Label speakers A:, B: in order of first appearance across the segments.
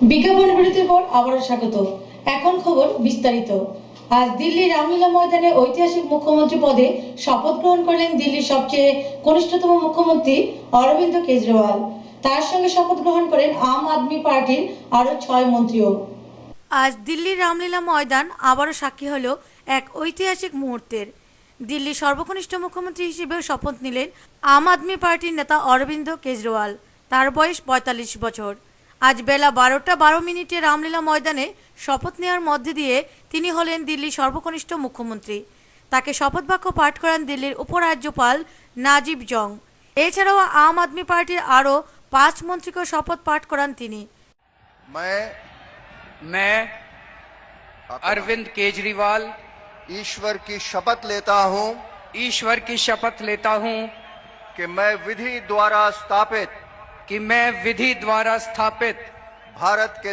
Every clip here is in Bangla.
A: বিজ্ঞাপন বিরতির পর আবারও স্বাগত। এখন খবর বিস্তারিত। আজ দিল্লির রামলীলা ময়দানে ঐতিহাসিক মুখ্যমন্ত্রী পদে শপথ গ্রহণ করলেন দিল্লির সবচেয়ে কনিষ্ঠতম মুখ্যমন্ত্রী অরবিন্দ কেজরিওয়াল। তার সঙ্গে শপথ গ্রহণ করেন আম আদমি পার্টির আরো 6 মন্ত্রীও। আজ দিল্লির রামলীলা ময়দান আবারও সাক্ষী হলো এক ঐতিহাসিক মুহূর্তের। দিল্লির সর্বকনিষ্ঠ মুখ্যমন্ত্রী হিসেবে শপথ নিলেন আম আদমি পার্টির নেতা অরবিন্দ কেজরিওয়াল। তার বয়স ৪৫ বছর। আজ বেলা ১২টা ১২ মিনিটে রামলীলা ময়দানে শপথ নেওয়ার মধ্যে দিয়ে তিনি হলেন দিল্লির সর্বকনিষ্ঠ মুখ্যমন্ত্রী। তাকে শপথ বাক্য পাঠ করান দিল্লির উপরাজ্যপাল নাজিব জং। এছাড়াও আম আদমি পার্টির আরও 5 মন্ত্রীকে শপথ পাঠ করান তিনি।
B: मैं अरविंद केजरीवाल
C: ईश्वर की शपथ लेता हूं कि मैं विधि द्वारा स्थापित भारत के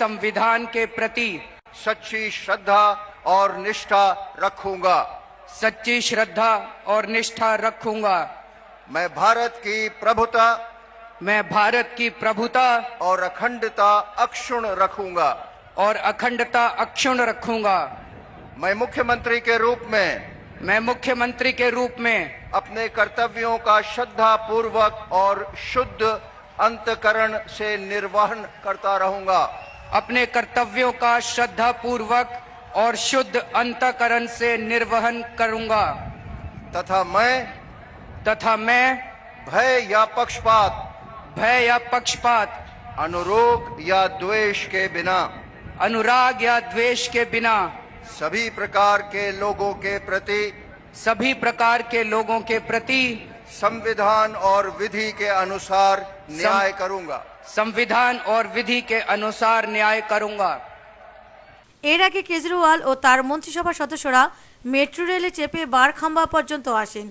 C: संविधान के प्रति सच्ची श्रद्धा और निष्ठा रखूंगा। मैं भारत की प्रभुता और अखंडता अक्षुण्ण रखूंगा। मैं मुख्यमंत्री के रूप में अपने कर्तव्यों का श्रद्धा पूर्वक और शुद्ध अंतकरण से निर्वहन करता रहूंगा तथा मैं भय या पक्षपात अनुराग या द्वेष के बिना सभी प्रकार के लोगों के प्रति संविधान और विधि के अनुसार न्याय करूंगा।
A: এর আগে কেজরিওয়াল ও তার মন্ত্রিসভার সদস্যরা মেট্রো রেলে চেপে বারখাম্বা পর্যন্ত আসেন।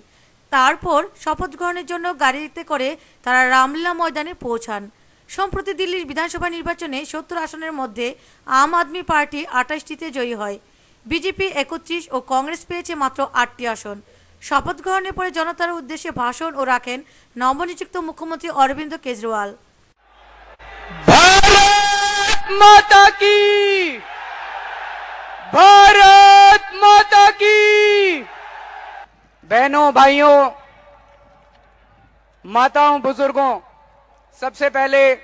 A: তারপর শপথ গ্রহণের জন্য গাড়িতে করে তারা রামলীলা ময়দানে পৌঁছান। সম্প্রতি দিল্লির বিধানসভা নির্বাচনে 70 আসনের মধ্যে আম আদমি পার্টি 28টিতে জয়ী হয়। বিজেপি 31 ও কংগ্রেস পেয়েছে মাত্র 8টি আসন। শপথ গ্রহণের পরে জনতার উদ্দেশ্যে ভাষণ ও রাখেন নবনিযুক্ত মুখ্যমন্ত্রী অরবিন্দ কেজরিওয়াল।
B: भारत माता की। बहनों, भाइयों, माताओं, बुजुर्गों, सबसे पहले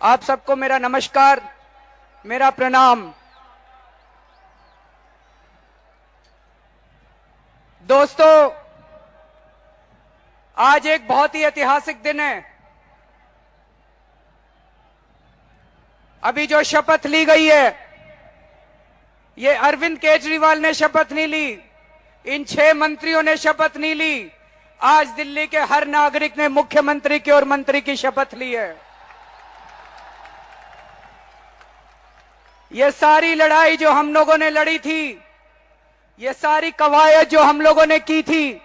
B: आप सबको मेरा नमस्कार, मेरा प्रणाम। दोस्तों, आज एक बहुत ही ऐतिहासिक दिन है। अभी जो शपथ ली गई है, ये अरविंद केजरीवाल ने शपथ नहीं ली, इन 6 मंत्रियों ने शपथ नहीं ली। आज दिल्ली के हर नागरिक ने मुख्यमंत्री की और मंत्री की शपथ ली है। ये सारी लड़ाई जो हम लोगों ने लड़ी थी, ये सारी कवायद जो हम लोगों ने की थी,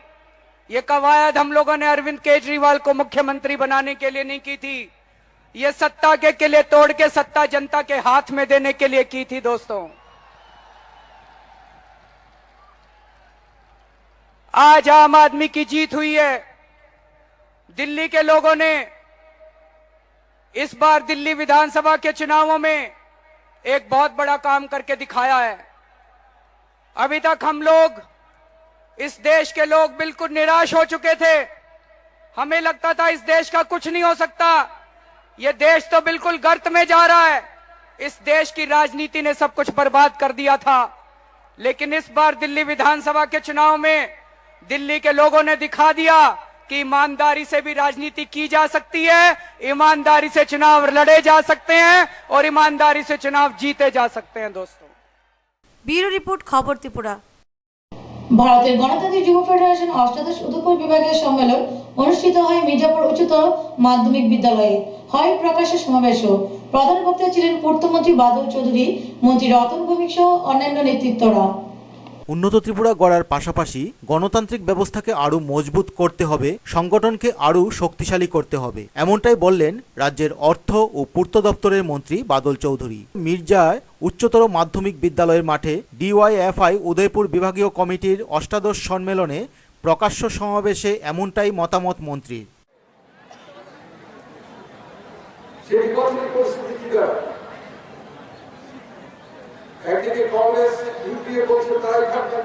B: ये कवायद हम लोगों ने अरविंद केजरीवाल को मुख्यमंत्री बनाने के लिए नहीं की थी। ये सत्ता के किले तोड़ के सत्ता जनता के हाथ में देने के लिए की थी। दोस्तों, आज आम आदमी की जीत हुई है। दिल्ली के लोगों ने इस बार दिल्ली विधानसभा के चुनावों में एक बहुत बड़ा काम करके दिखाया है। अभी तक हम लोग, इस देश के लोग बिल्कुल निराश हो चुके थे। हमें लगता था इस देश का कुछ नहीं हो सकता, ये देश तो बिल्कुल गर्त में जा रहा है। इस देश की राजनीति ने सब कुछ बर्बाद कर दिया था। लेकिन इस बार दिल्ली विधानसभा के चुनाव में दिल्ली के लोगों ने दिखा दिया कि ईमानदारी से भी राजनीति की जा सकती है, ईमानदारी से चुनाव लड़े जा सकते हैं और ईमानदारी से चुनाव जीते जा सकते हैं। दोस्तों,
A: ব্যুরো রিপোর্ট, খবর ত্রিপুরা। ভারতের গণতান্ত্রিক যুব ফেডারেশন অষ্টাদশ উদয়পুর বিভাগীয় সম্মেলন অনুষ্ঠিত হয় মির্জাপুর উচ্চতর মাধ্যমিক বিদ্যালয়ে। হয় প্রকাশ্য সমাবেশও। প্রধান বক্তা ছিলেন পূর্তমন্ত্রী বাদল চৌধুরী, মন্ত্রী রতন ভৌমিক সহ অন্যান্য নেতৃত্বরা।
D: উন্নত ত্রিপুরা গড়ার পাশাপাশি গণতান্ত্রিক ব্যবস্থাকে আরও মজবুত করতে হবে, সংগঠনকে আরও শক্তিশালী করতে হবে, এমনটাই বললেন রাজ্যের অর্থ ও পূর্ত দপ্তরের মন্ত্রী বাদল চৌধুরী। মির্জায় উচ্চতর মাধ্যমিক বিদ্যালয়ের মাঠে ডিওয়াইএফআই উদয়পুর বিভাগীয় কমিটির অষ্টাদশ সম্মেলনে প্রকাশ্য সমাবেশে এমনটাই মতামত মন্ত্রীর।
E: সেই নির্বাচনী পরিস্থিতি কি দাঁড়ায়? একদিকে কংগ্রেস ইউপিএ বলছে তারাই থাকবে,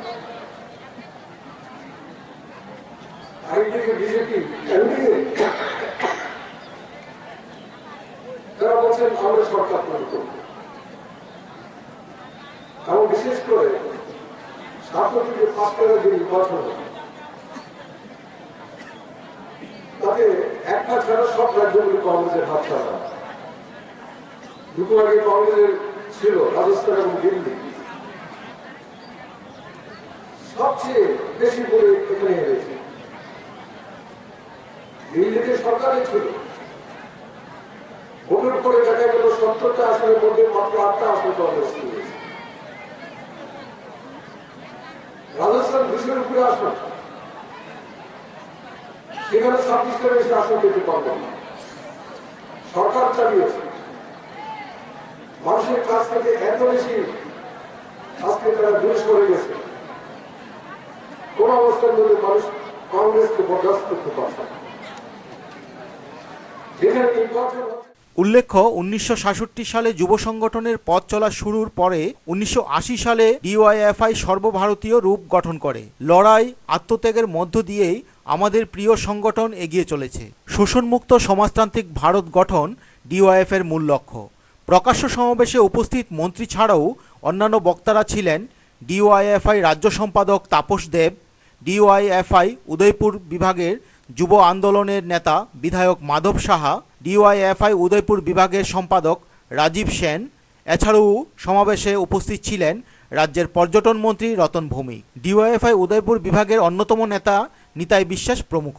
E: আরেকদিকে বিজেপি তারা বলছেন আমরা সরকার তৈরি করব। এবং বিশেষ করে 7 থেকে 5 যে নির্বাচন, তাতে একটা ছাড়া সব রাজ্যগুলি কংগ্রেসের হাত ছাড়া। দুটো আগে কংগ্রেসের ছিল রাজস্থান এবং দিল্লি, সবচেয়ে বেশি করে এখানে এনেছে। দিল্লিতে সরকারই ছিল, ভোটের পরে দেখা গেল 70টা আসনের মধ্যে মাত্র 8টা আসন কংগ্রেস নিয়েছে। রাজস্থান 200-এর উপরে আসন, সেখানে 26টা বেশি আসন পেতে পারবে না। সরকার চালিয়েছে, মানুষের কাছ থেকে এত বেশি আজকে তারা দূর সরে গেছে, কোন অবস্থার মধ্যে মানুষ কংগ্রেসকে বরদাস্ত করতে পারছে না। যেখানে নির্বাচন
D: উল্লেখ্য 1966 সালে যুব সংগঠনের পথ চলা শুরুর পরে 1980 সালে ডিওয়াইএফআই সর্বভারতীয় রূপ গঠন করে। লড়াই আত্মত্যাগের মধ্য দিয়েই আমাদের প্রিয় সংগঠন এগিয়ে চলেছে। শোষণমুক্ত সমাজতান্ত্রিক ভারত গঠন ডিওয়াইএফ এর মূল লক্ষ্য। প্রকাশ্য সমাবেশে উপস্থিত মন্ত্রী ছাড়াও অন্যান্য বক্তারা ছিলেন ডিওয়াইএফআই রাজ্য সম্পাদক তাপস দেব, ডিওয়াইএফআই উদয়পুর বিভাগের যুব আন্দোলনের নেতা বিধায়ক মাধব সাহা, ডিওয়াইএফআই উদয়পুর বিভাগের সম্পাদক রাজীব সেন। এছাড়াও সমাবেশে উপস্থিত ছিলেন রাজ্যের পর্যটন মন্ত্রী রতন ভৌমিক, ডিওয়াইএফআই উদয়পুর বিভাগের অন্যতম নেতা নিতাই বিশ্বাস প্রমুখ।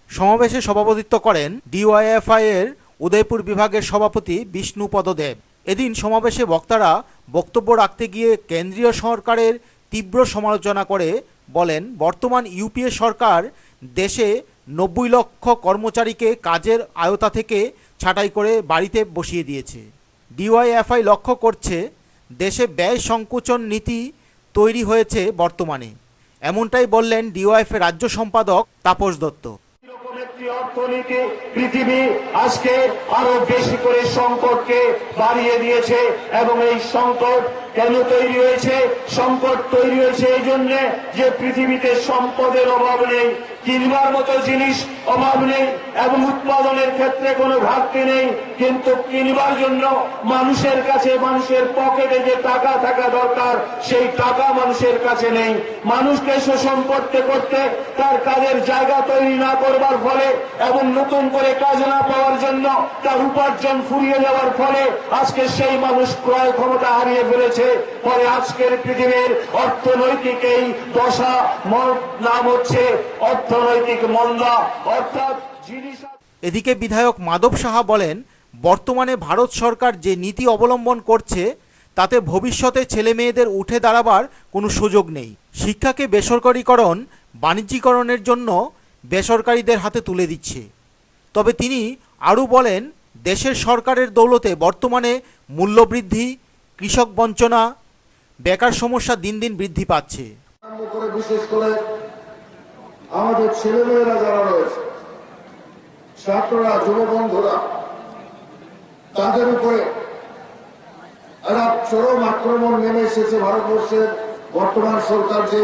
D: সমাবেশে সভাপতিত্ব করেন ডিওয়াইএফআই এর উদয়পুর বিভাগের সভাপতি বিষ্ণুপদ দেব। এদিন সমাবেশে বক্তারা বক্তব্য রাখতে গিয়ে কেন্দ্রীয় সরকারের তীব্র সমালোচনা করে বলেন, বর্তমান ইউপিএ সরকার দেশে 90 লক্ষ কর্মচারীকে কাজের আয়তা থেকে ছাঁটাই করে বাড়িতে বসিয়ে দিয়েছে। ডিওয়াইএফআই লক্ষ্য করছে দেশে ব্যয় সংকোচন নীতি তৈরি হয়েছে বর্তমানে। এমনটাই বললেন ডিওয়াইএফ রাজ্য সম্পাদক তাপস দত্ত।
F: অর্থনীতি পৃথিবী আজকে আরো বেশি করে সংকটকে বাড়িয়ে দিয়েছে এবং এই সংকট কেন তৈরি হয়েছে? সংকট তৈরি হয়েছে এই জন্য যে পৃথিবীতে সম্পদের অভাব নেই, কিনবার মতো জিনিস অভাব নেই এবং উৎপাদনের ক্ষেত্রে কোনো ঘাটতি নেই, কিন্তু কিনবার জন্য মানুষের কাছে, মানুষের পকেটে যে টাকা থাকা দরকার সেই টাকা মানুষের কাছে নেই। মানুষকে শোষণ করতে করতে তার কাজের জায়গা তৈরি না করবার ফলে এবং নতুন করে কাজ না পাওয়ার জন্য তার উপার্জন ফুরিয়ে যাওয়ার ফলে আজকে সেই মানুষ ক্রয় ক্ষমতা হারিয়ে ফেলেছে। পরে আজকের পৃথিবীর অর্থনৈতিক এই দশা নাম হচ্ছে অর্থনৈতিক মন্দা, অর্থাৎ জিনিস।
D: এদিকে বিধায়ক মাধব সাহা বলেন, বর্তমানে ভারত সরকার যে নীতি অবলম্বন করছে তাতে ভবিষ্যতে ছেলে মেয়েদের উঠে দাঁড়াবার কোনো সুযোগ নেই। শিক্ষাকে বেসরকারীকরণ, বাণিজ্যিকরণের জন্য বেসরকারিদের হাতে তুলে দিচ্ছে। তবে তিনি আরও বলেন, দেশের সরকারের দৌলতে বর্তমানে মূল্যবৃদ্ধি, কৃষক বঞ্চনা, বেকার সমস্যা দিন দিন বৃদ্ধি পাচ্ছে।
E: বিশেষ করে আমাদের ছেলেমেয়েরা যারা রয়েছে, ছাত্ররা, যুববন্ধুরা, তাদের উপরে একটা চরম আক্রমণ নেমে এসেছে। ভারতবর্ষের বর্তমান সরকার যে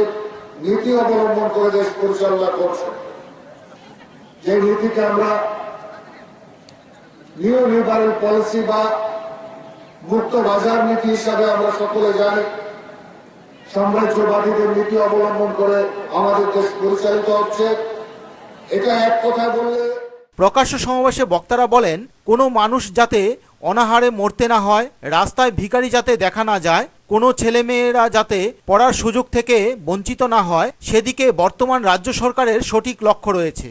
E: নীতি অবলম্বন করে দেশ পরিচালনা করছে, যে নীতিকে আমরা নিউ লিবারেল পলিসি বা মুক্ত বাজার নীতি হিসাবে আমরা সকলে জানি, সাম্রাজ্যবাদীদের নীতি অবলম্বন করে আমাদের দেশ পরিচালিত হচ্ছে। এটা এক কথা বললে।
D: প্রকাশ্য সমাবেশে বক্তারা বলেন, কোনো মানুষ যাতে অনাহারে মরতে না হয়, রাস্তায় ভিখারি যাতে দেখা না যায়, কোনো ছেলেমেয়েরা যাতে পড়ার সুযোগ থেকে বঞ্চিত না হয়, সেদিকে বর্তমান রাজ্য সরকারের সঠিক লক্ষ্য রয়েছে।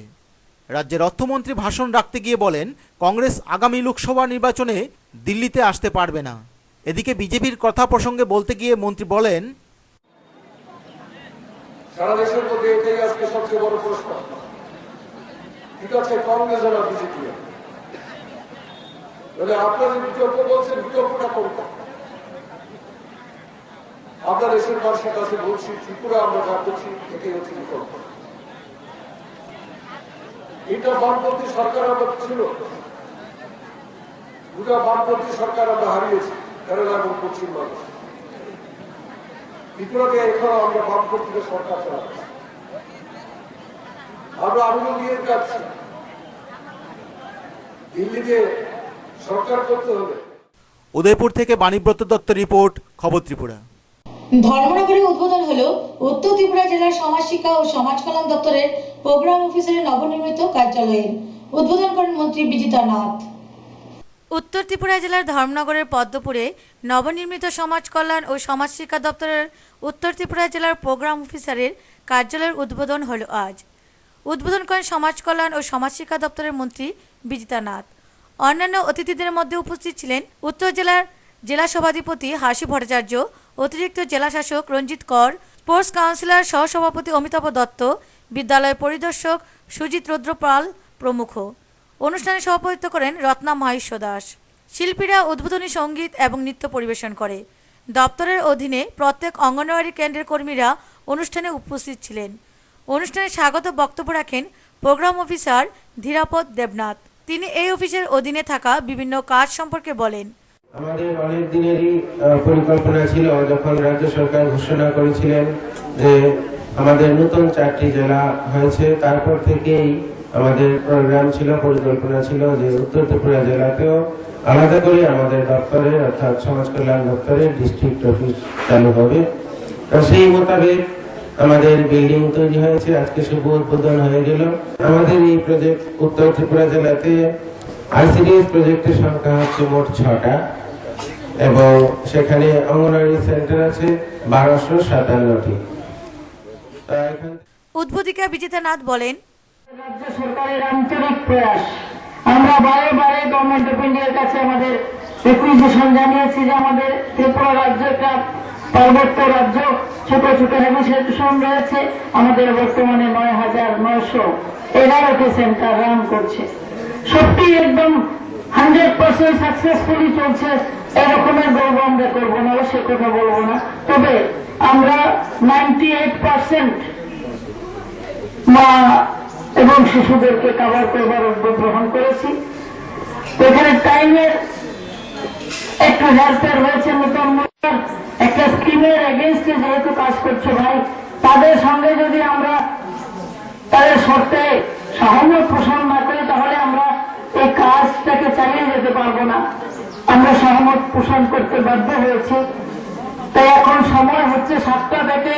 D: রাজ্যের অর্থমন্ত্রী ভাষণ রাখতে গিয়ে বলেন, কংগ্রেস আগামী লোকসভা নির্বাচনে দিল্লিতে আসতে পারবে না। এদিকে বিজেপির কথা প্রসঙ্গে বলতে গিয়ে মন্ত্রী বলেন,
E: সারা দেশের মধ্যে এটাই আজকে সবচেয়ে বড় প্রশ্ন, ঠিক আছে কংগ্রেস আর বিজেপি। আপনারা বিতর্ক বলছেন, বিতর্কটা করব। আপনার দেশের মানুষের কাছে বলছি, ত্রিপুরা আমরা যা করছি এটাই হচ্ছে বিতর্ক। এটা বামপন্থী সরকার আমাদের ছিল, দুটা বামপন্থী সরকার আমরা হারিয়েছি, কেরালা এবং পশ্চিমবঙ্গ। ত্রিপুরাতে এখনো আমরা বামপন্থীদের সরকার চালাচ্ছি। আমরা আবেদন দিয়ে যাচ্ছি, দিল্লিতে সরকার করতে হবে।
D: উদয়পুর থেকে বাণীব্রত দত্তের রিপোর্ট, খবর ত্রিপুরা।
A: ধর্মনগরে উদ্বোধন হলো উত্তর ত্রিপুরা জেলার সমাজ শিক্ষা ও সমাজ কল্যাণ দপ্তরের প্রোগ্রাম অফিসারের নবনির্মিত কার্যালয়ের উদ্বোধন করেন মন্ত্রী বিজিতা নাথ।
G: উত্তর ত্রিপুরা জেলার ধর্মনগরের পদ্মপুরে নবনির্মিত সমাজ কল্যাণ ও সমাজ শিক্ষা দপ্তরের উত্তর ত্রিপুরা জেলার প্রোগ্রাম অফিসারের কার্যালয়ের উদ্বোধন হলো আজ। উদ্বোধন করেন সমাজ কল্যাণ ও সমাজ শিক্ষা দপ্তরের মন্ত্রী বিজিতা নাথ। অন্যান্য অতিথিদের মধ্যে উপস্থিত ছিলেন উত্তর জেলার জেলা সভাধিপতি হাসি ভট্টাচার্য, অতিরিক্ত জেলা শাসক রঞ্জিত কর, স্পোর্টস কাউন্সিলর সহসভাপতি অমিতাভ দত্ত, বিদ্যালয় পরিদর্শক সুজিত রুদ্রপাল প্রমুখ। অনুষ্ঠানে সভাপতিত্ব করেন রত্না মহেশ্বর দাস। শিল্পীরা উদ্বোধনী সঙ্গীত এবং নৃত্য পরিবেশন করে। দপ্তরের অধীনে প্রত্যেক অঙ্গনওয়াড়ি কেন্দ্রের কর্মীরা অনুষ্ঠানে উপস্থিত ছিলেন। অনুষ্ঠানে স্বাগত বক্তব্য রাখেন প্রোগ্রাম অফিসার ধীরাপদ দেবনাথ। তিনি এই অফিসের অধীনে থাকা বিভিন্ন কাজ সম্পর্কে বলেন।
H: আমাদের অনেক দিনেরই পরিকল্পনা ছিল, যখন রাজ্য সরকার ঘোষণা করেছিলেন যে আমাদের নতুন 4টি জেলা হয়েছে, তারপর থেকেই আমাদের প্রোগ্রাম ছিল, পরিকল্পনা ছিল যে উত্তর ত্রিপুরা জেলাতেও আলাদা করে আমাদের দপ্তরের অর্থাৎ সমাজ কল্যাণ দপ্তরের ডিস্ট্রিক্ট অফিস চালু হবে। তো সেই মোতাবেক আমাদের বিল্ডিং তৈরি হয়েছে, আজকে শুভ উদ্বোধন হয়ে গেল। আমাদের এই প্রজেক্ট উত্তর ত্রিপুরা জেলাতে আইসিডিএস প্রজেক্টের সংখ্যা হচ্ছে মোট 6টা এবং সেখানে অঙ্গনওয়াড়ি সেন্টার আছে 1257টি।
G: উদ্বোধিকা বিজিতা নাথ বলেন,
I: রাজ্য সরকারের আন্তরিক প্রয়াস, আমরা বারে বারে গভর্নমেন্ট অফ ইন্ডিয়ার কাছে আমাদের রিকুইজিশন জানিয়েছি যে আমাদের ত্রিপুরা রাজ্য একটা পার্বত্য রাজ্য, ছোট ছোট হ্যাবিটেশন রয়েছে, আমাদের বর্তমানে 9911টি সেন্টার রান করছে। সবটি একদম 100% সাকসেসফুলি চলছে, এরকমের গর্ব আমরা করবো না, সে কথা বলবো না। তবে আমরা 98% মা এবং শিশুদেরকে কভার করবার উদ্যোগ গ্রহণ করেছি। এখানে টাইমের একটু হেল্পের হয়েছে, নতুন একটা স্কিমের এগেইনস্টে যেহেতু কাজ করছে ভাই, তাদের সঙ্গে যদি আমরা তাদের শর্তে সহমত পোষণ না করি তাহলে আমরা এই কাজটাকে চালিয়ে যেতে পারবো না। আমরা সহমত পোষণ করতে বাধ্য হয়েছি। তাই এখন সময় হচ্ছে 7টা থেকে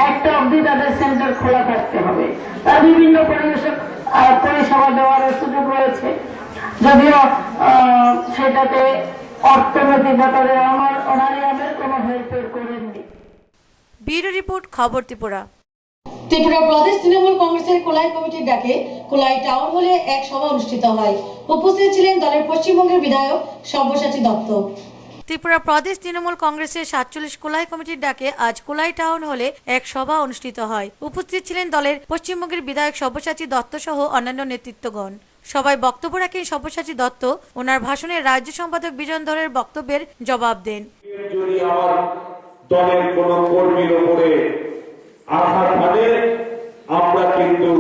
I: 1টা অবধি তাদের সেন্টার খোলা থাকতে হবে। তার বিভিন্ন পরিষেবা দেওয়ার সুযোগ রয়েছে, যদিও সেটাতে অর্থনৈতিক ব্যাপারে অনারিয়ামের কোনো হেল্পের করেননি।
G: ব্যুরো রিপোর্ট, খবর ত্রিপুরা।
A: ত্রিপুরা প্রদেশ তৃণমূল কংগ্রেসের কোলাই কমিটির ডাকে কোলাই টাউন হলে এক সভা অনুষ্ঠিত হয়। উপস্থিত ছিলেন দলের পশ্চিমবঙ্গের বিধায়ক সব্যসাচী দত্ত।
G: ত্রিপুরা প্রদেশ তৃণমূল কংগ্রেসের 47 কোলাই কমিটির ডাকে আজ কোলাই টাউন হলে এক সভা অনুষ্ঠিত হয়। উপস্থিত ছিলেন দলের পশ্চিমবঙ্গের বিধায়ক সব্যসাচী দত্ত সহ অন্যান্য নেতৃত্বগণ। সবাই বক্তব্য রাখেন সব্যসাচী দত্ত। ওনার ভাষণে রাজ্য সম্পাদক বিজন ধরের বক্তব্যের জবাব দেন।
F: যদি আমার দলের কোন কর্মীর উপরে আঘাত হানে, আমরা কিন্তু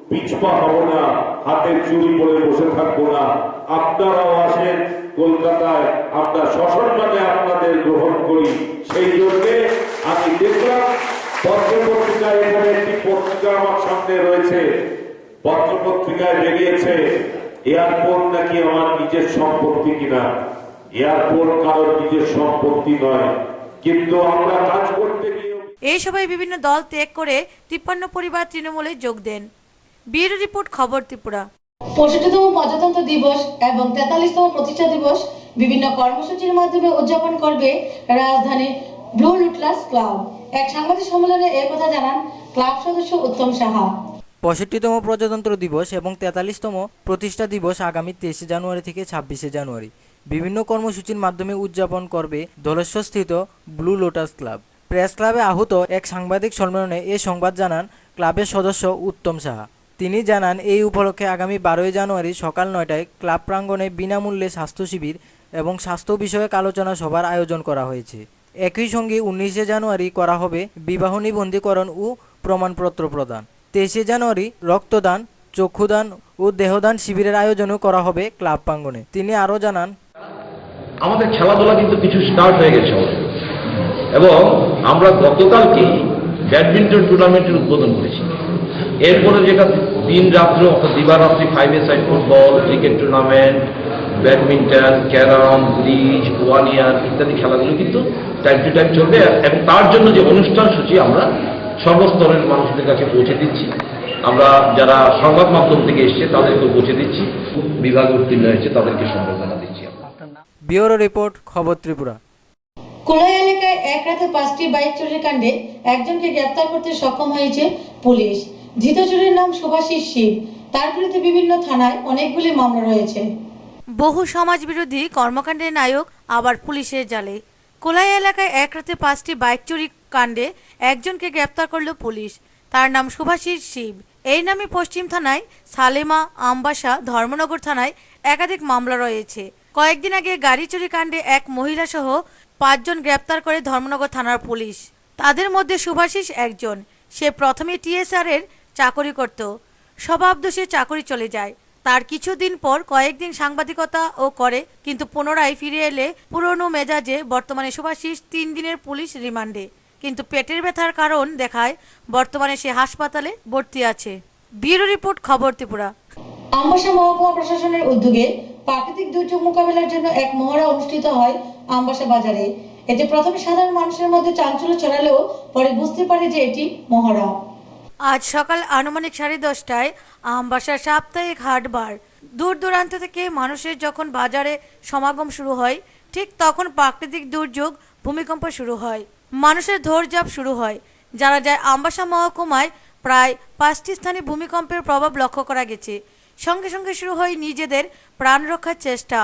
F: পিছপা হব না, হাতের চুরি পরে বসে থাকবো না। আপনারাও আসেন কলকাতায়, আমরা সসম্মানে আপনাদের গ্রহণ করি। সেই জন্য আমি দেখলাম পত্রপত্রিকায়, এখানে একটি পত্রিকা আমার সামনে রয়েছে, পত্রপত্রিকায় বেরিয়েছে এয়ারপোর্ট নাকি আমার নিজের সম্পত্তি কিনা। এয়ারপোর্ট কারোর নিজের সম্পত্তি নয়, কিন্তু আমরা কাজ করতে গিয়ে
G: এই সভায় বিভিন্ন দল ত্যাগ করে 53 পরিবার তৃণমূলে যোগ দেন। ব্যুরো রিপোর্ট, খবর ত্রিপুরা।
A: 65তম প্রজাতন্ত্র দিবস এবং 43তম প্রতিষ্ঠা দিবস বিভিন্ন কর্মসূচির মাধ্যমে উদযাপন করবে রাজধানী ব্লু লুটলাস ক্লাব। এক সাংবাদিক সম্মেলনে এই কথা জানান ক্লাব সদস্য উত্তম সাহা।
J: 65তম প্রজাতন্ত্র দিবস এবং 43তম প্রতিষ্ঠা দিবস আগামী 23 জানুয়ারি থেকে 26 জানুয়ারি বিভিন্ন কর্মসূচির মাধ্যমে উদযাপন করবে ধলেশ্বরস্থিত ব্লু লোটাস ক্লাব। প্রেস ক্লাবে আহত এক সাংবাদিক সম্মেলনে এ সংবাদ জানান ক্লাবের সদস্য উত্তম সাহা। তিনি জানান, এই উপলক্ষে আগামী 12 জানুয়ারি সকাল 9টায় ক্লাব প্রাঙ্গণে বিনামূল্যে স্বাস্থ্য শিবির এবং স্বাস্থ্য বিষয়ক আলোচনা সভার আয়োজন করা হয়েছে। একই সঙ্গে 19 জানুয়ারি করা হবে বিবাহ নিবন্ধীকরণ ও প্রমাণপত্র প্রদান। 23 জানুয়ারি রক্তদান, চক্ষুদান ও দেহদান শিবিরের আয়োজনও করা হবে ক্লাব প্রাঙ্গণে। তিনি আরও জানান,
K: আমাদের খেলাধুলা কিন্তু কিছু স্টার্ট হয়ে গেছে অলরেডি, এবং আমরা গতকালকেই ব্যাডমিন্টন টুর্নামেন্টের উদ্বোধন করেছি। এরপরে যেটা দিন রাত্র অর্থাৎ দিবারাত্রি 5-a-side football, cricket tournament, badminton, carrom, bridge, 1 ইয়ার ইত্যাদি খেলাগুলো কিন্তু টাইম টু টাইম চলবে, এবং তার জন্য যে অনুষ্ঠান সূচি আমরা সর্বস্তরের মানুষদের কাছে পৌঁছে দিচ্ছি। আমরা যারা সংবাদ মাধ্যম থেকে এসছে তাদেরকে পৌঁছে দিচ্ছি, বিভাগ উত্তীর্ণ হয়েছে তাদেরকে সম্বর্ধনা দিচ্ছি।
J: ব্যুরো রিপোর্ট, খবর ত্রিপুরা।
A: কোলাই এলাকায় এক রাতে 5টি বাইক চুরির কাণ্ডে একজনকে গ্রেপ্তার করতে সক্ষম হয়েছে পুলিশ। ধৃত চোরের নাম শুভাশিস শিব। তার বিরুদ্ধে বিভিন্ন থানায় অনেকগুলি মামলা রয়েছে।
G: বহু সমাজ বিরোধী কর্মকাণ্ডের নায়ক আবার পুলিশের জালে। কোলাই এলাকায় এক রাতে 5টি বাইক চুরি কাণ্ডে একজনকে গ্রেপ্তার করল পুলিশ। তার নাম শুভাশিস শিব। এই নামে পশ্চিম থানায়, সালেমা, আমবাসা, ধর্মনগর থানায় একাধিক মামলা রয়েছে। কয়েকদিন আগে গাড়ি চুরি কাণ্ডে এক মহিলা সহ 5 জন গ্রেপ্তার করে ধর্মনগর থানার পুলিশ। তাদের মধ্যে শুভাশিস একজন। সে প্রথমে টিএসআর এর চাকরি করত, স্বভাবদোষে চাকরি চলে যায়। তার কিছুদিন পর কয়েকদিন সাংবাদিকতা ও করে, কিন্তু পুনরায় ফিরে এলে পুরনো মেজাজে। বর্তমানে শুভাশিস 3 দিনের পুলিশ রিমান্ডে, কিন্তু পেটের ব্যথার কারণ দেখায় বর্তমানে সে হাসপাতালে ভর্তি আছে। ব্যুরো রিপোর্ট, খবর ত্রিপুরা।
A: আমবাসা মহকুমা প্রশাসনের উদ্যোগে প্রাকৃতিক দুর্যোগ মোকাবেলার জন্য এক মহড়া অনুষ্ঠিত হয় আমবাসা বাজারে। এতে প্রথমে সাধারণ মানুষের মধ্যে চাঞ্চল্য ছড়ালেও পরে বুঝতে পারে যে এটি মহড়া।
G: আজ সকাল আনুমানিক 10:30টায় আমবাসার সাপ্তাহিক হাটবার। দূর দূরান্ত থেকে মানুষের যখন বাজারে সমাগম শুরু হয়, ঠিক তখন প্রাকৃতিক দুর্যোগ ভূমিকম্প শুরু হয়। মানুষের দৌড়ঝাঁপ শুরু হয়। জানা যায় আমবাসা মহকুমায় প্রায় 5টি স্থানে ভূমিকম্পের প্রভাব লক্ষ্য করা গেছে। সঙ্গে সঙ্গে শুরু হয় নিজেদের প্রাণ রক্ষার চেষ্টা।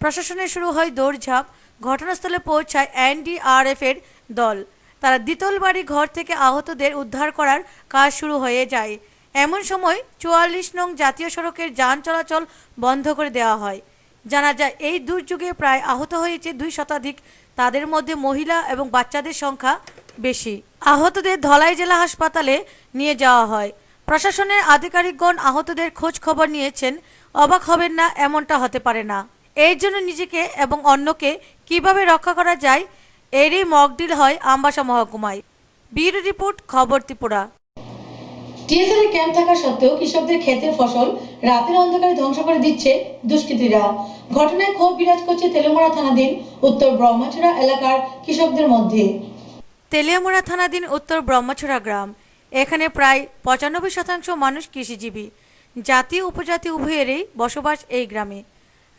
G: প্রশাসনের শুরু হয় দৌড়ঝাঁপ। ঘটনাস্থলে পৌঁছায় NDRF এর দল। তারা দ্বিতল বাড়ি ঘর থেকে আহতদের উদ্ধার করার কাজ শুরু হয়ে যায়। এমন সময় 44 নং জাতীয় সড়কের যান চলাচল বন্ধ করে দেওয়া হয়। জানা যায় এই দুর্যোগে প্রায় আহত হয়েছে 2 শতাধিক। তাদের মধ্যে মহিলা এবং বাচ্চাদের সংখ্যা বেশি। আহতদের ধলাই জেলা হাসপাতালে নিয়ে যাওয়া হয়। প্রশাসনের আধিকারিকগণ আহতদের খোঁজ খবর নিয়েছেন। অবাক হবেন না, এমনটা হতে পারে না। এর জন্য নিজেকে এবং অন্যকে কিভাবে রক্ষা করা যায় এরই মকডিল হয় আমবাসা মহকুমায়। ব্যুরো রিপোর্ট, খবর ত্রিপুরা।
A: টিএসআর এর ক্যাম্প থাকা সত্ত্বেও কৃষকদের ক্ষেতের ফসল রাতের অন্ধকারে ধ্বংস করে দিচ্ছে দুষ্কৃতীরা। ঘটনায় ক্ষোভ বিরাজ করছে তেলিয়ামুড়া থানাধীন উত্তর ব্রহ্মছড়া এলাকার কৃষকদের মধ্যে।
G: তেলিয়ামুড়া থানাধীন উত্তর ব্রহ্মছড়া গ্রাম। এখানে প্রায় 95% মানুষ কৃষিজীবী। জাতি উপজাতি উভয়েরই বসবাস এই গ্রামে।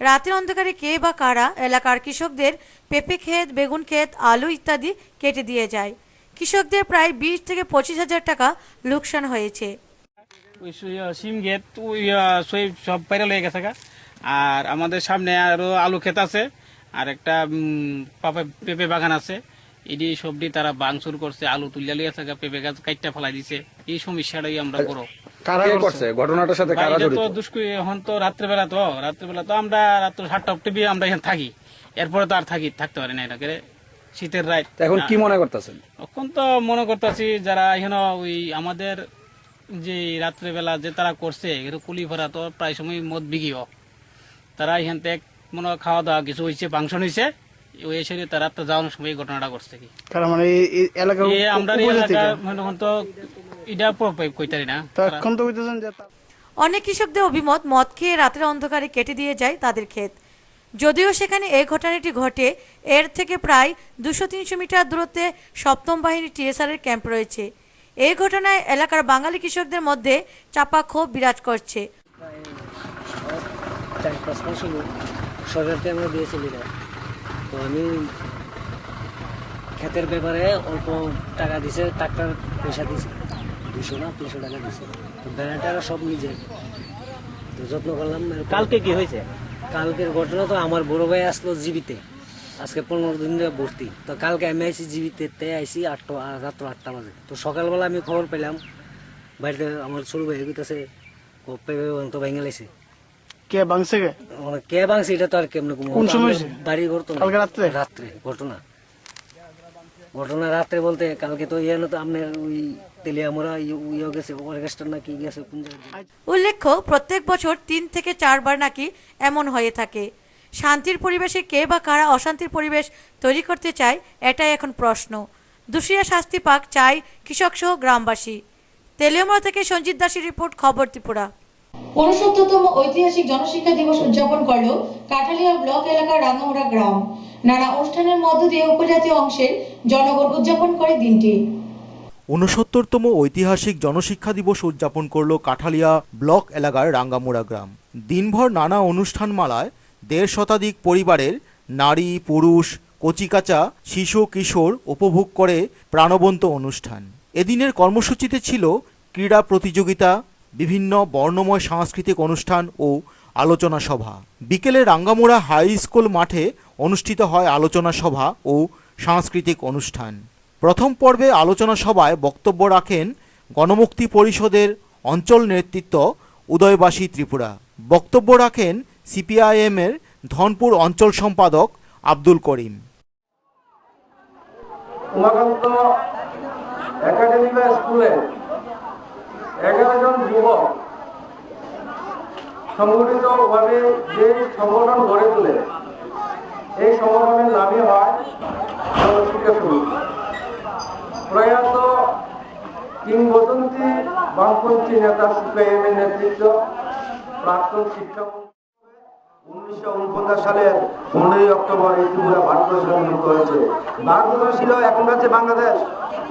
G: রাতের অন্ধকারে কে বা কারা এলাকার কৃষকদের পেঁপে ক্ষেত, বেগুন ক্ষেত, আলু ইত্যাদি কেটে দিয়ে যায়। কৃষকদের প্রায় 20 থেকে 25,000 টাকা লোকসান হয়েছে।
L: সিম ক্ষেত সব পাইরা লেগে গেছে। আর আমাদের সামনে আরো আলু ক্ষেত আছে, আর একটা পেঁপে বাগান আছে। এটি সবটি তারা ভাঙচুর করছে, আলু তুলিয়া লিয়ে থাকা, পেঁপে গাছ কাইটটা ফেলাই দিছে। এই সমস্যাটাই আমরা করো।
M: ঘটনাটার সাথে
L: এখন তো রাত্রেবেলা তো আমরা রাত্র 7টা অব্দি আমরা এখানে থাকি। এরপরে তো আর থাকতে পারি না, এটা শীতের রাত।
M: এখন কি মনে করতেছেন?
L: এখন তো মনে করতেছি যারা এখানে ওই আমাদের যে রাত্রেবেলা যে তারা করছে কুলি ভরা, তো প্রায় সময় মদ বিকিও তারা এখান থেকে মনে খাওয়া দাওয়া কিছু হয়েছে, ফাংশন হয়েছে, ওই এসে তারা তো যাওয়ানোর সময় ঘটনাটা করছে কি আমরা তো এটা কইতারি না।
G: অনেক কৃষকদের অভিমত, মদ খেয়ে রাতের অন্ধকারে কেটে দিয়ে যায় তাদের ক্ষেত। যদিও সেখানে এই ঘটনাটি ঘটে, এর থেকে প্রায় 200-300 মিটার দূরত্বে 7ম বাহিনী টিএসআর এর ক্যাম্প রয়েছে। এই ঘটনায় এলাকার বাঙালি কৃষকদের মধ্যে চাপা ক্ষোভ বিরাজ করছে।
N: 4-5 মাস হলো সরকারকে আমরা দিয়েছিলি না, তো আমি ক্ষেতের ব্যাপারে অল্প টাকা দিছে, ট্রাক্টর পয়সা দিছে 200 না 300 টাকা দিছে। তো বেড়াটারা সব নিজে তো যত্ন করলাম।
M: কালকে কি হয়েছে?
N: কালকের ঘটনা তো আমার বড় ভাই আসলো জীবিতে, আজকে 15 দিন ধরে ভর্তি। তো কালকে আমি আইসি জীবিতে, আইসি রাত্র 8টা বাজে। তো সকালবেলা আমি খবর পেলাম বাড়িতে আমার ছোট ভাই কইতাছে তো ভেঙে লাইছে।
O: কে ভাঙছে
N: এটা তো আর কেমন বাড়ি ঘর তো রাত্রে ঘটনা রাত্রে বলতে কালকে তো তো আপনার ওই তেলিয়ামুড়া গেছে, অর্কেস্ট্রা নাকি গেছে কোন জায়গায়।
G: উল্লেখ্য, প্রত্যেক বছর 3 থেকে 4 বার নাকি এমন হয়ে থাকে। শান্তির পরিবেশে কে বা কারা অশান্তির পরিবেশ তৈরি করতে চায় এটাই এখন প্রশ্ন। দোষীরা শাস্তি পাক চাই কৃষক সহ গ্রামবাসী। তেলিয়ামুড়া থেকে সঞ্জিত দাসের রিপোর্ট, খবর ত্রিপুরা।
A: 69তম ঐতিহাসিক জনশিক্ষা দিবস উদযাপন করল কাঠালিয়া ব্লক এলাকার রাঙ্গামুড়া গ্রাম। নানা অনুষ্ঠানের মধ্য দিয়ে উপজাতীয় অংশের জনগণ উদযাপন করে দিনটি।
D: 69তম ঐতিহাসিক জনশিক্ষা দিবস উদযাপন করল কাঠালিয়া ব্লক এলাকার রাঙ্গামুড়া গ্রাম। দিনভর নানা অনুষ্ঠানমালায় 1.5 শতাধিক পরিবারের নারী, পুরুষ, কচিকাঁচা, শিশু, কিশোর উপভোগ করে প্রাণবন্ত অনুষ্ঠান। এদিনের কর্মসূচিতে ছিল ক্রীড়া প্রতিযোগিতা, বিভিন্ন বর্ণময় সাংস্কৃতিক অনুষ্ঠান ও আলোচনা সভা। বিকেলে রাঙ্গামুড়া হাই স্কুল মাঠে অনুষ্ঠিত হয় আলোচনা সভা ও সাংস্কৃতিক অনুষ্ঠান। প্রথম পর্বে আলোচনা সভায় বক্তব্য রাখেন গণমুক্তি পরিষদের অঞ্চল নেতৃত্ব উদয়বাসী ত্রিপুরা। বক্তব্য রাখেন সিপিআইএমের ধনপুর অঞ্চল সম্পাদক আব্দুল করিম।
E: উমাকান্ত একাডেমি বা স্কুলে 11 জন যুবক সংগঠিতভাবে যে সংগঠন গড়ে তোলে, এই সংগঠনের নামই হয় জনশিক্ষা সমিতি। প্রয়াত কিংবদন্তি বামপন্থী নেতা সিপিআইএমের নেতৃত্ব প্রাক্তন শিক্ষামন্ত্রী 1949 সালের 15ই অক্টোবর এই ত্রিপুরা ভারতবর্ষে উন্নীত হয়েছে। ভারতবর্ষ ছিল এখন হচ্ছে বাংলাদেশ,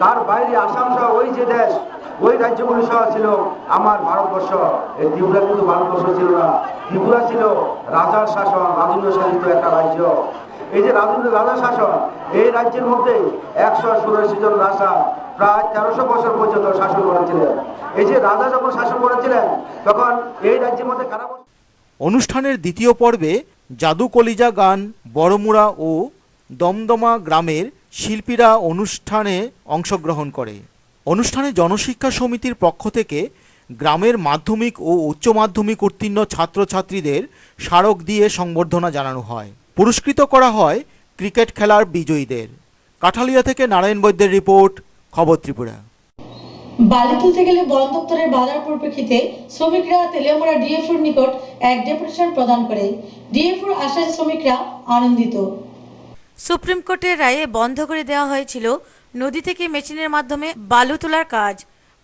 E: তার বাইরে আসাম সহ ওই যে দেশ, ওই রাজ্যগুলি সহ ছিল আমার ভারতবর্ষ। এই ত্রিপুরা কিন্তু ভারতবর্ষ ছিল না, ত্রিপুরা ছিল রাজার শাসন, রাজন্য শাসিত একটা রাজ্য। এই যে রাজা শাসন, এই রাজ্যের মধ্যে 186 জন রাজা প্রায় 1300 বছর পর্যন্ত শাসন করেছিলেন। এই যে রাজা যখন শাসন করেছিলেন তখন এই রাজ্যের মধ্যে কারা।
D: অনুষ্ঠানের দ্বিতীয় পর্বে জাদু কলিজা গান বড়মুড়া ও দমদমা গ্রামের শিল্পীরা অনুষ্ঠানে অংশগ্রহণ করে। অনুষ্ঠানে জনশিক্ষা সমিতির পক্ষ থেকে গ্রামের মাধ্যমিক ও উচ্চ মাধ্যমিক উত্তীর্ণ ছাত্রছাত্রীদের স্মারক দিয়ে সংবর্ধনা জানানো হয়। পুরস্কৃত করা হয় ক্রিকেট খেলার বিজয়ীদের। কাঠালিয়া থেকে নারায়ণ বৈদ্যের রিপোর্ট, খবর ত্রিপুরা।
A: বালি তুলতে গেলে বন দপ্তরের বাধার পরিপ্রেক্ষিতে শ্রমিকরা তেলিয়ামুড়া ডিএফওর নিকট এক ডেপুটেশন প্রদান করে। ডিএফওর আশ্বাসে শ্রমিকরা আনন্দিত।
G: সুপ্রিম কোর্টের রায়ে বন্ধ করে দেওয়া হয়েছিল নদী থেকে মেশিনের মাধ্যমে বালু তোলার কাজ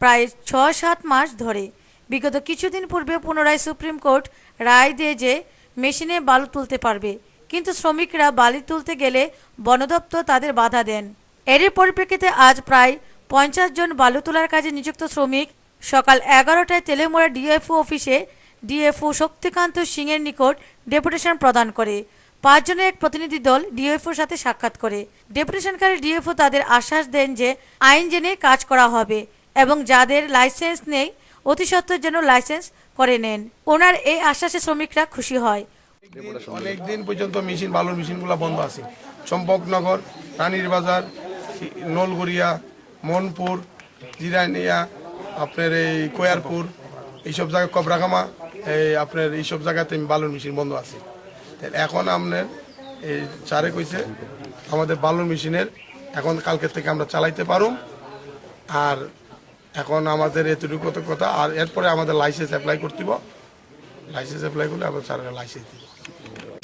G: প্রায় 6-7 মাস ধরে। বিগত কিছুদিন পূর্বে পুনরায় সুপ্রিম কোর্ট রায় দিয়ে যে মেশিনে বালু তুলতে পারবে, কিন্তু শ্রমিকরা বালি তুলতে গেলে বন দপ্তর তাদের বাধা দেন। এর পরিপ্রেক্ষিতে আজ প্রায় 50 জন বালু তোলার কাজে নিযুক্ত শ্রমিক সকাল 11টায় তেলিয়ামুড়া ডিএফও অফিসে ডিএফও শক্তিকান্ত সিংয়ের নিকট ডেপুটেশন প্রদান করে। 5 জনের এক প্রতিনিধি দল ডিএফওর সাথে সাক্ষাৎ করে। ডেপুটেশনকারী ডিএফও তাদের আশ্বাস দেন যে আইন জেনে কাজ করা হবে এবং যাদের লাইসেন্স নেই অতি সত্বর যেন লাইসেন্স করে নেন। ওনার এই আশ্বাসে শ্রমিকরা খুশি হয়।
E: অনেক দিন পর্যন্ত মেশিন, বালুর মেশিনগুলো বন্ধ আছে। চম্পকনগর, রানীর বাজার, নলগড়িয়া, মনপুর, জিরানিয়া, আপনার এই কোয়ারপুর, এইসব জায়গায় কবরাখামা, এই আপনার এইসব জায়গাতে বালুর মেশিন বন্ধ আছে। এখন আপনার এই চারে কইছে আমাদের বালুর মেশিনের এখন কালকে থেকে আমরা চালাইতে পারো। আর এখন আমাদের এতটুকু কথা, আর এরপরে আমাদের লাইসেন্স অ্যাপ্লাই করতে হবে। লাইসেন্স অ্যাপ্লাই করলে আমরা চারের লাইসেন্স দিব।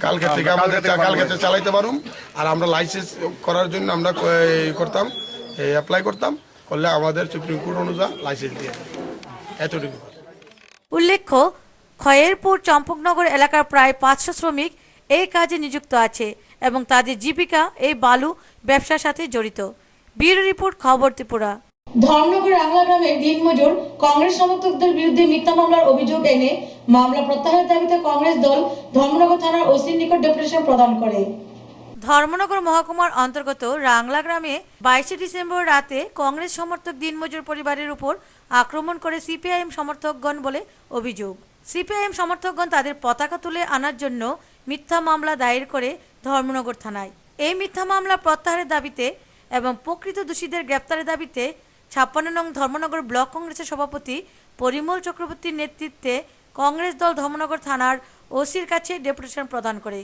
E: কালকে থেকে আমাদের কালকে চালাইতে পারুম। আর আমরা লাইসেন্স করার জন্য আমরা করতাম, অ্যাপ্লাই করতাম, করলে আমাদের সুপ্রিম কোর্ট অনুযায়ী লাইসেন্স দিয়ে দেবে। এতটুকু।
G: উল্লেখ্য, খয়েরপুর চম্পকনগর এলাকার প্রায় 500 শ্রমিক এই কাজে নিযুক্ত আছে এবং তাদের জীবিকা এই বালু ব্যবসার সাথে জড়িত। ব্যুরো রিপোর্ট, খবর ত্রিপুরা।
A: ধর্মনগর রাংলা গ্রামের দিনমজুর কংগ্রেস সমর্থকদের বিরুদ্ধে মিথ্যা মামলার অভিযোগ এনে মামলা প্রত্যাহারের দাবিতে কংগ্রেস দল ধর্মনগর থানার ওসির নিকট ডেপুটেশন প্রদান করে।
G: ধর্মনগর মহকুমার অন্তর্গত রাংলা গ্রামে 22 ডিসেম্বর রাতে কংগ্রেস সমর্থক দিনমজুর পরিবারের উপর আক্রমণ করে সিপিআইএম সমর্থকগণ বলে অভিযোগ। সিপিআইএম সমর্থকগণ তাদের পতাকা তুলে আনার জন্য মিথ্যা মামলা দায়ের করে ধর্মনগর থানায়। এই মিথ্যা মামলা প্রত্যাহারের দাবিতে এবং প্রকৃত দোষীদের গ্রেপ্তারের দাবিতে 56 নং ধর্মনগর ব্লক কংগ্রেসের সভাপতি পরিমল চক্রবর্তীর নেতৃত্বে কংগ্রেস দল ধর্মনগর থানার ওসির কাছে ডেপুটেশন প্রদান করে।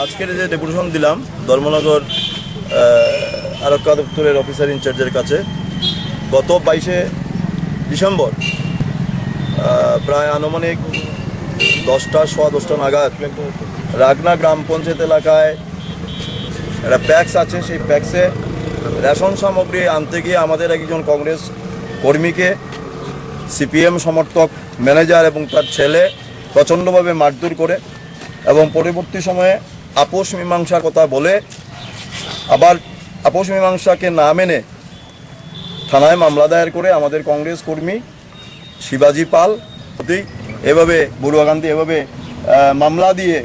O: আজকের যে ডেপুটেশন দিলাম ধর্মনগর আরক্ষা দপ্তরের অফিসার ইনচার্জের কাছে, গত 22 ডিসেম্বর প্রায় আনুমানিক 10টা সোয়া 10টা নাগাদ রাগনা গ্রাম পঞ্চায়েত এলাকায় একটা প্যাক্স আছে, সেই প্যাক্সে রেশন সামগ্রী আনতে গিয়ে আমাদের একজন কংগ্রেস কর্মীকে সিপিএম সমর্থক ম্যানেজার এবং তার ছেলে প্রচণ্ডভাবে মারধর করে এবং পরবর্তী সময়ে আপোষ মীমাংসার কথা বলে আবার আপোষ মীমাংসাকে না মেনে থানায় মামলা দায়ের করে আমাদের কংগ্রেস কর্মী শিবাজি পাল এভাবে বড়ুয়া গান্ধী এভাবে মামলা দিয়ে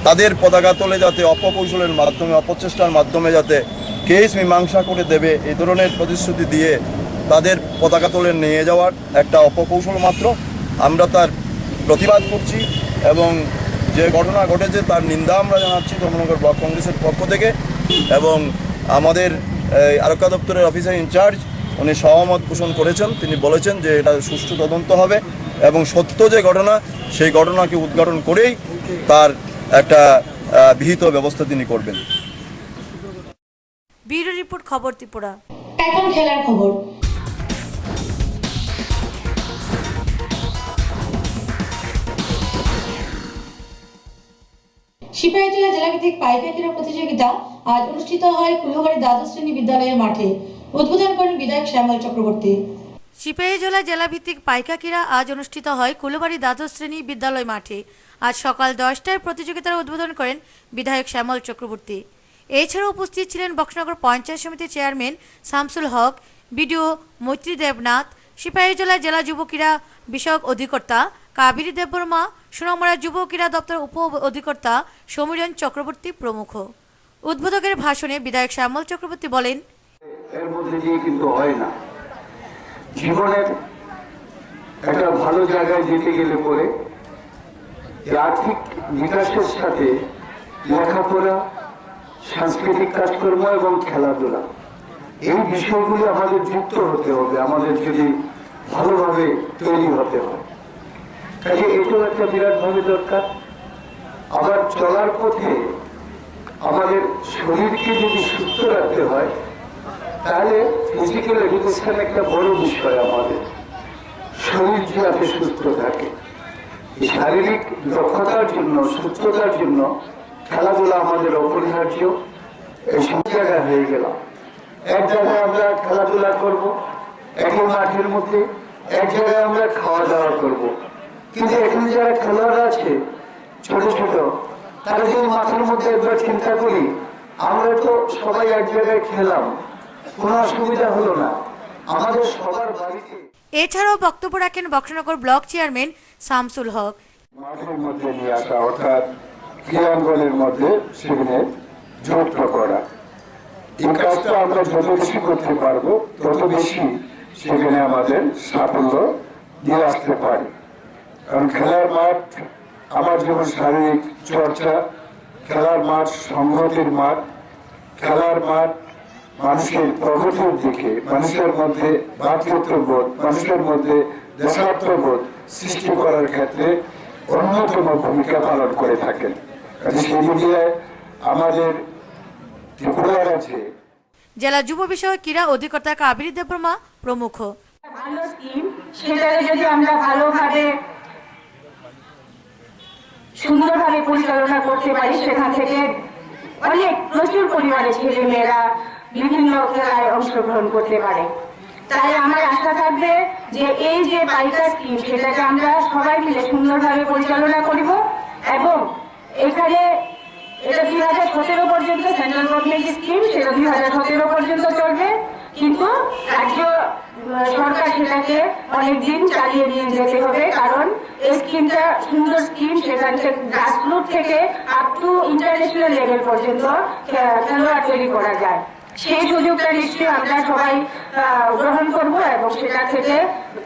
O: তাদের পতাকা তোলে যাতে অপকৌশলের মাধ্যমে অপচেষ্টার মাধ্যমে যাতে কেস মীমাংসা করে দেবে এই ধরনের প্রতিশ্রুতি দিয়ে তাদের পতাকা তোলে নিয়ে যাওয়ার একটা অপকৌশল মাত্র। আমরা তার প্রতিবাদ করছি এবং যে ঘটনা ঘটেছে তার নিন্দা আমরা জানাচ্ছি ধর্মনগর ব্লক কংগ্রেসের পক্ষ থেকে এবং আমাদের আরক্ষা দপ্তরের অফিসার ইনচার্জ উনি সহমত পোষণ করেছেন। তিনি বলেছেন যে এটা সুষ্ঠু তদন্ত হবে এবং সত্য যে ঘটনা সেই ঘটনাকে উদ্ঘাটন করেই তার একটা বিহিত ব্যবস্থা তিনি করবেন।
G: ব্যুরো রিপোর্ট, খবর ত্রিপুরা।
A: এখন খেলার খবর। সিপাহীজলা জেলাভিত্তিক পাইকা ক্রীড়া প্রতিযোগিতা আজ অনুষ্ঠিত হয় কুলুবাড়ি দ্বাদশ শ্রেণী বিদ্যালয়ের মাঠে। উদ্বোধন করেন বিধায়ক শ্যামল চক্রবর্তী।
G: সিপাহীজলা জেলাভিত্তিক পাইকা ক্রীড়া আজ অনুষ্ঠিত হয় কুলুবাড়ি দ্বাদশ শ্রেণী বিদ্যালয় মাঠে। আজ সকাল 10টায় প্রতিযোগিতার উদ্বোধন করেন বিধায়ক শ্যামল চক্রবর্তী। এছাড়াও উপস্থিত ছিলেন বক্সনগর পঞ্চায়েত সমিতির চেয়ারম্যান শামসুল হক, বিডিও মৈত্রী দেবনাথ, সিপাহীজলা জেলা যুব ক্রীড়া বিষয়ক অধিকর্তা কাবেরী দেববর্মা, সোনামুড়া যুব ক্রীড়া দপ্তর উপ অধিকর্তা সমীরণ চক্রবর্তী প্রমুখ। উদ্বোধকের ভাষণে বিধায়ক শ্যামল চক্রবর্তী বলেন,
F: এর মধ্যে দিয়ে কিন্তু হয় না। জীবনের একটা ভালো জায়গায় যেতে গেলে পরে আর্থিক বিকাশের সাথে লেখাপড়া, সাংস্কৃতিক কাজকর্ম এবং খেলাধুলা এই বিষয়গুলি আমাদের যুক্ত হতে হবে, আমাদের যদি ভালোভাবে তৈরি হতে হয়। কাজে এটাও একটা বিরাটভাবে দরকার। আবার চলার পথে আমাদের শরীরকে যদি সুস্থ রাখতে হয় তাহলে ফিজিক্যাল এডুকেশন একটা বড় বিষয়। আমাদের শরীর যাতে সুস্থ থাকে, শারীরিক দক্ষতার জন্য, সুস্থতার জন্য খেলাধুলা আমাদের অপরিহার্য। এই সব জায়গায় হয়ে গেলাম, এক জায়গায় আমরা খেলাধুলা করব, একই মাঠের মধ্যে এক জায়গায় আমরা খাওয়া দাওয়া করব। কিন্তু এখানে যারা খেলোয়াড় আছে ছোট ছোট, তারা যদি মাঠের মধ্যে একবার চিন্তা করি, আমরা তো সবাই এক জায়গায় খেলাম, কোনো অসুবিধা হলো না, আমাদের সবার বাড়িতে।
G: এছাড়াও বক্তব্য রাখেন বক্সনগর ব্লক চেয়ারম্যান শামসুল হক।
F: মাঠের মধ্যে নিয়ে আসা অর্থাৎ ক্রীড়াঙ্গনের মধ্যে সেখানে যুক্ত করা, এই কাজটা আমরা যত বেশি করতে পারবো তত বেশি সেখানে আমাদের সাফল্য নিয়ে আসতে পারি। কারণ খেলার মাঠ আমার যেমন শারীরিক চর্চা, খেলার মাঠ সংহতির মাঠ, খেলার মাঠ মানুষের প্রগতির দিকে, মানুষের মধ্যে ভ্রাতৃত্ববোধ, মানুষের মধ্যে দেশাত্মবোধ সৃষ্টি করার ক্ষেত্রে অন্যতম ভূমিকা পালন করে থাকেন। সেই দিকে আমাদের ত্রিপুরার আছে
G: জেলা যুব বিষয়ক ক্রীড়া অধিকর্তা কাবেরী দেববর্মা প্রমুখ।
I: ভালো স্কিম, সেটাকে যদি আমরা ভালোভাবে সুন্দরভাবে পরিচালনা করতে পারি, সেখান থেকে অনেক প্রচুর পরিমাণে ছেলে মেয়েরা বিভিন্ন খেলায় অংশগ্রহণ করতে পারে। তাই আমার আশা থাকবে যে এই যে পাইকা স্কিম, সেটাকে আমরা সবাই মিলে সুন্দরভাবে পরিচালনা করব এবং এখানে এটা 2017 পর্যন্ত সেন্ট্রাল গভর্নমেন্ট স্কিম, সেটা 2017 পর্যন্ত চলবে, কিন্তু রাজ্য সরকার সেটাকে অনেকদিন চালিয়ে নিয়ে যেতে হবে। কারণ এই স্কিমটা সুন্দর স্কিম, সেখান থেকে গ্রাসরুট থেকে আপ টু ইন্টারন্যাশনাল লেভেল পর্যন্ত খেলোয়াড় তৈরি করা যায়। সেই সুযোগটা নিশ্চয়ই আমরা সবাই গ্রহণ করব এবং সেটা থেকে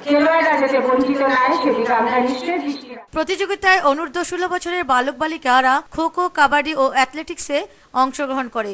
I: খেলোয়াড়রা যাতে বঞ্চিত না হয় সেদিকে আমরা নিশ্চয়ই দৃষ্টি রাখব।
G: প্রতিযোগিতায় অনূর্ধ্ব 16 বছরের বালক বালিকারা খো খো, কাবাডি ও অ্যাথলেটিক্সে অংশগ্রহণ করে।